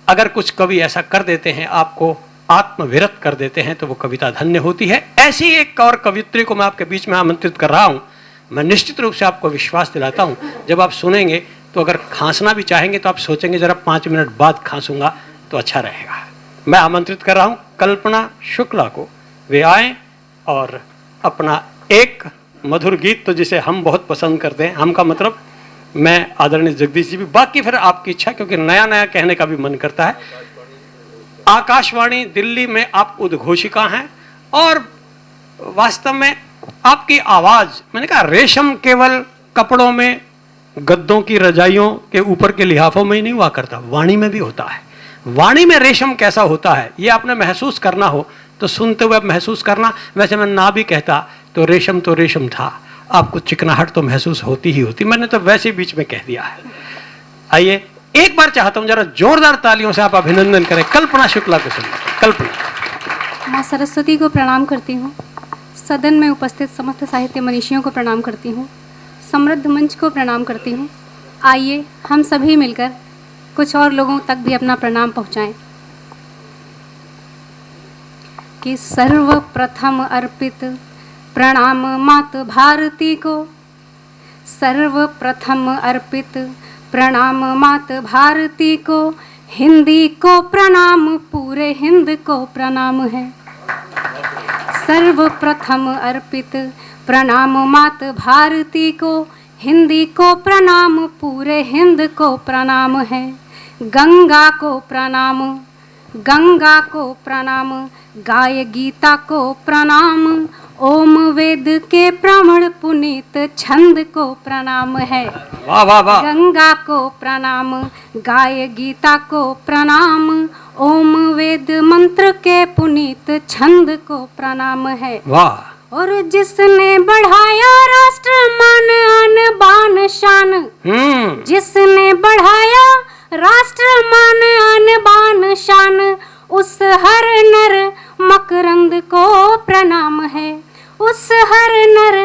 अगर कुछ कवि ऐसा कर देते हैं, आपको आत्मविरत कर देते हैं, तो वो कविता धन्य होती है। ऐसी एक और कवित्री को मैं आपके बीच में आमंत्रित कर रहा हूं। मैं निश्चित रूप से आपको विश्वास दिलाता हूं, जब आप सुनेंगे तो अगर खांसना भी चाहेंगे तो आप सोचेंगे जरा 5 मिनट बाद खांसूंगा तो अच्छा रहेगा। मैं आमंत्रित कर रहा हूं कल्पना शुक्ला को। वे आए और अपना एक मधुर गीत, तो जिसे हम बहुत पसंद करते हैं, हम का मतलब मैं आदरणीय जगदीश जी भी, बाकी फिर आपकी इच्छा, क्योंकि नया नया कहने का भी मन करता है। आकाशवाणी दिल्ली में आप उद्घोषिका हैं और वास्तव में आपकी आवाज, मैंने कहा रेशम केवल कपड़ों में, गद्दों की रजाइयों के ऊपर के लिहाफों में ही नहीं हुआ करता, वाणी में भी होता है। वाणी में रेशम कैसा होता है ये आपने महसूस करना हो तो सुनते हुए महसूस करना। वैसे मैं ना भी कहता तो रेशम था, आपको चिकनाहट तो महसूस होती ही होती, मैंने तो वैसे बीच में कह दिया है। आइए एक बार चाहता हूं जरा जोरदार तालियों से आप अभिनंदन करें कल्पना शुक्ला को। सुनिए कल्पना। माँ सरस्वती को प्रणाम करती हूँ, सदन में उपस्थित समस्त साहित्य मनीषियों को प्रणाम करती हूँ, समृद्ध मंच को प्रणाम करती हूँ। आइए हम सभी मिलकर कुछ और लोगों तक भी अपना प्रणाम पहुँचाएं। कि सर्वप्रथम अर्पित प्रणाम मात भारती को, सर्वप्रथम अर्पित प्रणाम मात भारती को, हिंदी को प्रणाम पूरे हिंद को प्रणाम है। सर्वप्रथम अर्पित प्रणाम मात भारती को, हिंदी को प्रणाम पूरे हिंद को प्रणाम है। गंगा को प्रणाम, गंगा को प्रणाम, गाय गीता को प्रणाम, ओम वेद के प्रमाण पुनीत छंद को प्रणाम है। वाह वाह वाह। गंगा को प्रणाम, गाय गीता को प्रणाम, ओम वेद मंत्र के पुनीत छंद को प्रणाम है। वाह। और जिसने बढ़ाया राष्ट्र मान आन बान शान, जिसने बढ़ाया राष्ट्र मान आन बान शान, उस हर नर मकरंद को प्रणाम है, उस हर नर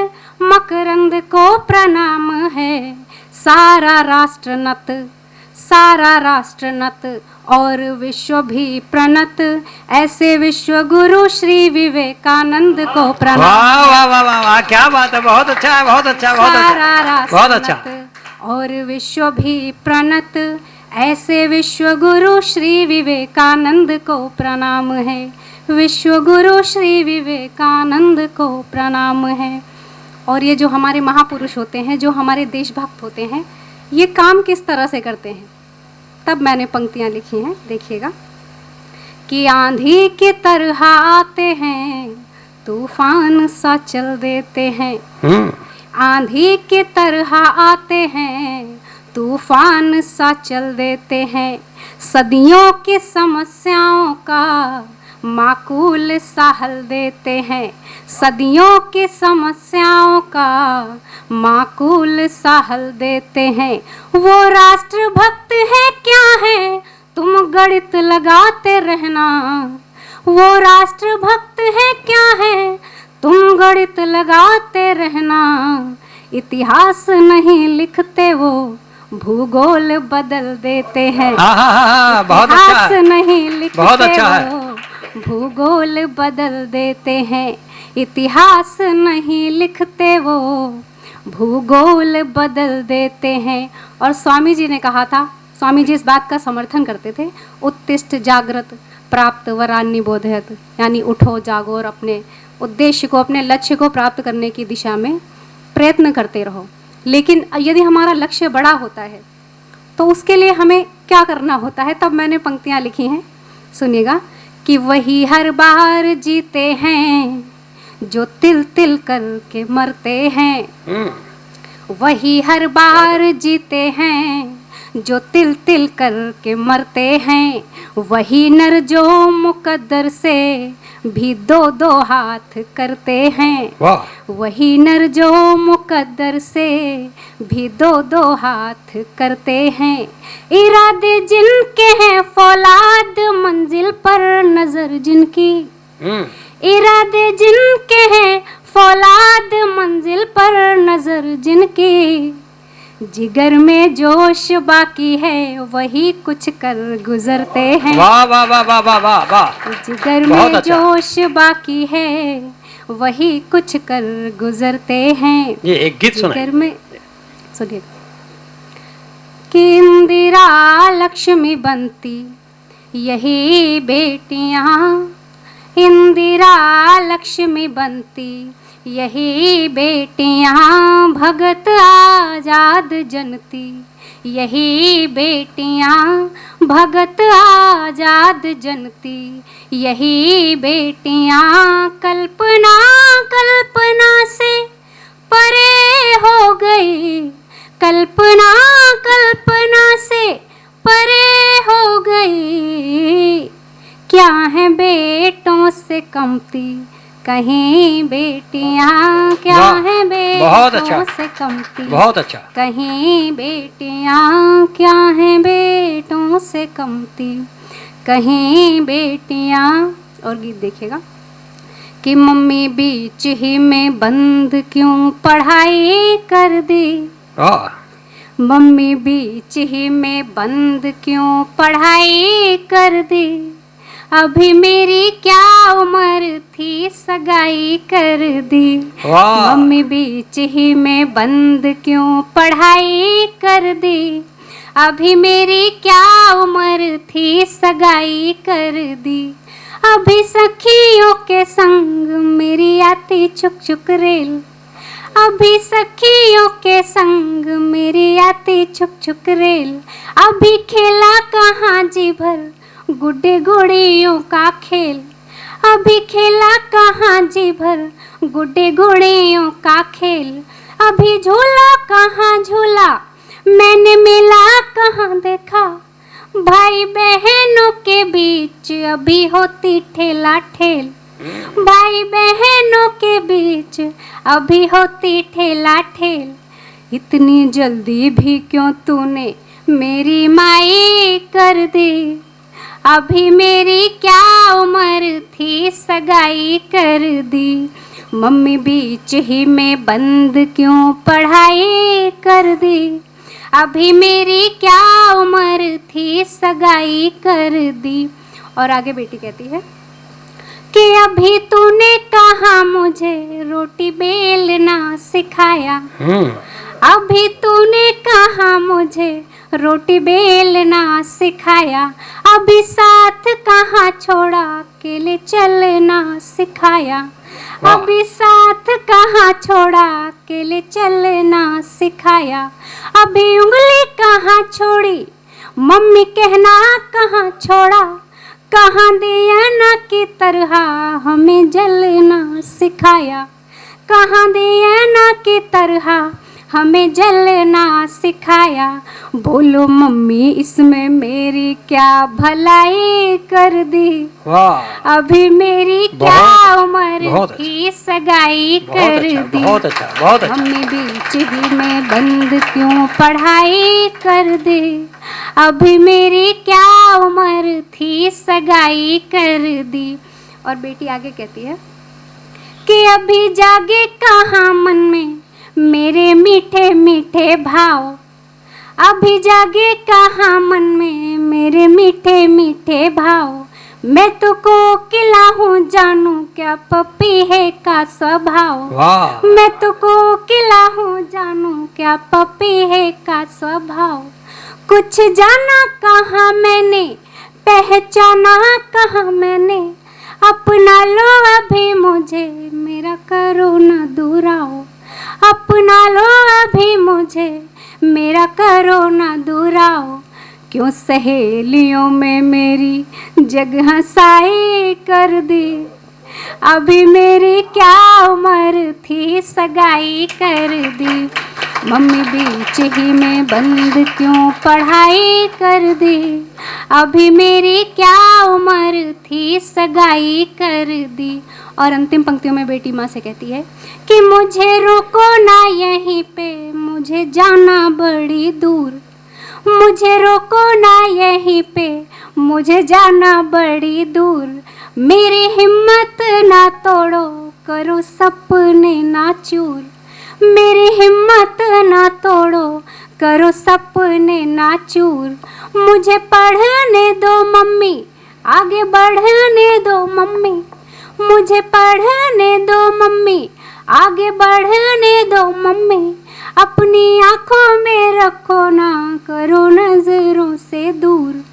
मकरंद को प्रणाम है। सारा राष्ट्र नत, सारा राष्ट्र नत और विश्व भी प्रणत, ऐसे विश्व गुरु श्री विवेकानंद को प्रणाम। वाह वाह वाह वाह वाह, क्या बात है, बहुत अच्छा है, बहुत अच्छा, बहुत अच्छा, सारा राष्ट्र बहुत अच्छा। नत और विश्व भी प्रणत, ऐसे विश्व गुरु श्री विवेकानंद को प्रणाम है, विश्व गुरु श्री विवेकानंद को प्रणाम है। और ये जो हमारे महापुरुष होते हैं, जो हमारे देशभक्त होते हैं, ये काम किस तरह से करते हैं, तब मैंने पंक्तियाँ लिखी हैं, देखिएगा। कि आंधी की तरह आते हैं, तूफान सा चल देते हैं, आंधी की तरह आते हैं, तूफान सा चल देते हैं, सदियों की समस्याओं का माकूल सा हल देते हैं, सदियों की समस्याओं का माकूल सा हल देते हैं। वो राष्ट्रभक्त है क्या है तुम गणित लगाते रहना, वो राष्ट्रभक्त है क्या है तुम गणित लगाते रहना, इतिहास नहीं लिखते वो भूगोल बदल देते हैं। बहुत अच्छा इतिहास नहीं लिखते बहुत अच्छा है। वो भूगोल बदल देते हैं, इतिहास नहीं लिखते वो भूगोल बदल देते हैं। और स्वामी जी ने कहा था, स्वामी जी इस बात का समर्थन करते थे, उत्तिष्ठ जागृत प्राप्त वरान्य बोधयत, यानी उठो जागो और अपने उद्देश्य को, अपने लक्ष्य को प्राप्त करने की दिशा में प्रयत्न करते रहो। लेकिन यदि हमारा लक्ष्य बड़ा होता है तो उसके लिए हमें क्या करना होता है, तब मैंने पंक्तियाँ लिखी हैं, सुनिएगा। कि वही हर बार जीते हैं जो तिल तिल करके मरते हैं, वही हर बार जीते हैं जो तिल तिल करके मरते हैं, वही नर जो मुकद्दर से भी दो दो हाथ करते हैं, वही नर जो मुकद्दर से भी दो दो हाथ करते हैं, इरादे जिनके हैं फौलाद मंजिल पर नजर जिनकी, इरादे जिनके हैं फौलाद मंजिल पर नजर जिनकी, जिगर में जोश बाकी है वही कुछ कर गुजरते हैं। वाह वाह वाह वाह वाह वाह वाह। जिगर बहुत में अच्छा। जोश बाकी है वही कुछ कर गुजरते हैं। ये एक गीत सुनाइए। जिगर में सुनिए। कि इंदिरा लक्ष्मी बनती यही बेटियां, इंदिरा लक्ष्मी बनती यही बेटियां, भगत आजाद जनती यही बेटियां, भगत आजाद जनती यही बेटियां। कल्पना कल्पना से परे हो गई, कल्पना कल्पना से परे हो गई। क्या है बेटों से कमती कहीं बेटियां, क्या है बहुत बेटों अच्छा। से कमती बहुत अच्छा। कहीं बेटियां, क्या है बेटों से कमती कहीं बेटियां। और गीत देखिएगा। कि मम्मी बीच ही में बंद क्यों पढ़ाई कर दी, मम्मी बीच ही में बंद क्यों पढ़ाई कर दी। अभी मेरी क्या उम्र थी सगाई कर दी, मम्मी बीच ही में बंद क्यों पढ़ाई कर दी। अभी मेरी क्या उम्र थी सगाई कर दी। अभी सखियों के संग मेरी आती चुक चुक रेल, अभी सखियों के संग मेरी आती छुक छुक रेल। अभी खेला कहाँ जी भर गुड्डे गुड़ियों का खेल, अभी खेला कहाँ जी भर गुड्डे गुड़ियों का खेल। अभी झूला कहाँ झूला मैंने मेला कहाँ देखा, भाई बहनों के बीच अभी होती ठेला ठेल, भाई बहनों के बीच अभी होती ठेला ठेल। इतनी जल्दी भी क्यों तूने मेरी माई कर दी, अभी मेरी क्या उम्र थी सगाई कर दी। मम्मी बीच ही में बंद क्यों पढ़ाई कर दी, अभी मेरी क्या उम्र थी सगाई कर दी। और आगे बेटी कहती है कि अभी तूने कहा मुझे रोटी बेलना सिखाया, अभी तूने कहा मुझे रोटी बेलना सिखाया। अभी साथ कहाँ छोड़ा अकेले चलना सिखाया, अभी साथ कहाँ छोड़ा अकेले चलना सिखाया। अभी उंगली कहाँ छोड़ी मम्मी कहना कहाँ छोड़ा, कहाँ दिया ना की तरह हमें जलना सिखाया, कहाँ दिया ना की तरह हमें जलना सिखाया। बोलो मम्मी इसमें मेरी क्या भलाई कर दी, अभी मेरी क्या उम्र थी सगाई कर दी। बहुत अच्छा, बहुत अच्छा। मम्मी बीच ही में बंद क्यों पढ़ाई कर दी, अभी मेरी क्या उम्र थी सगाई कर दी। और बेटी आगे कहती है कि अभी जागे कहाँ मन में मेरे मीठे मीठे भाव, अभी जागे कहाँ मन में मेरे मीठे मीठे भाव। मैं तो कोकिला हूँ जानू क्या पपी है का स्वभाव, मैं तो कोकिला हूँ जानू क्या पपी है का स्वभाव। कुछ जाना कहाँ मैंने पहचाना कहाँ मैंने, अपना लो अभी मुझे मेरा करो ना दूराओ, अपना लो अभी मुझे मेरा करो ना दूराओ। क्यों सहेलियों में मेरी जगह साई कर दी, अभी मेरी क्या उम्र थी सगाई कर दी। मम्मी बीच ही में बंद क्यों पढ़ाई कर दी, अभी मेरी क्या उम्र थी सगाई कर दी। और अंतिम पंक्तियों में बेटी माँ से कहती है कि मुझे रोको ना यहीं पे मुझे जाना बड़ी दूर, मुझे रोको ना यहीं पे मुझे जाना बड़ी दूर। मेरी हिम्मत ना तोड़ो करो सपने ना चूर, मेरी हिम्मत ना तोड़ो करो सपने नाचूर। मुझे पढ़ने दो मम्मी, आगे बढ़ने दो मम्मी। मुझे पढ़ने दो मम्मी, आगे बढ़ने दो मम्मी। अपनी आंखों में रखो ना करो नजरों से दूर।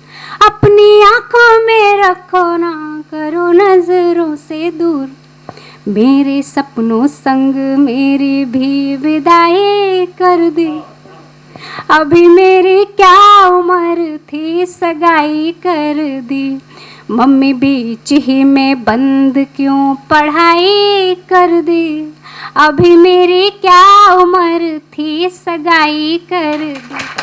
अपनी आंखों में रखो ना करो नजरों से दूर। मेरे सपनों संग मेरी भी विदाई कर दी। अभी मेरी क्या उम्र थी सगाई कर दी। मम्मी बीच ही में बंद क्यों पढ़ाई कर दी। अभी मेरी क्या उम्र थी सगाई कर दी।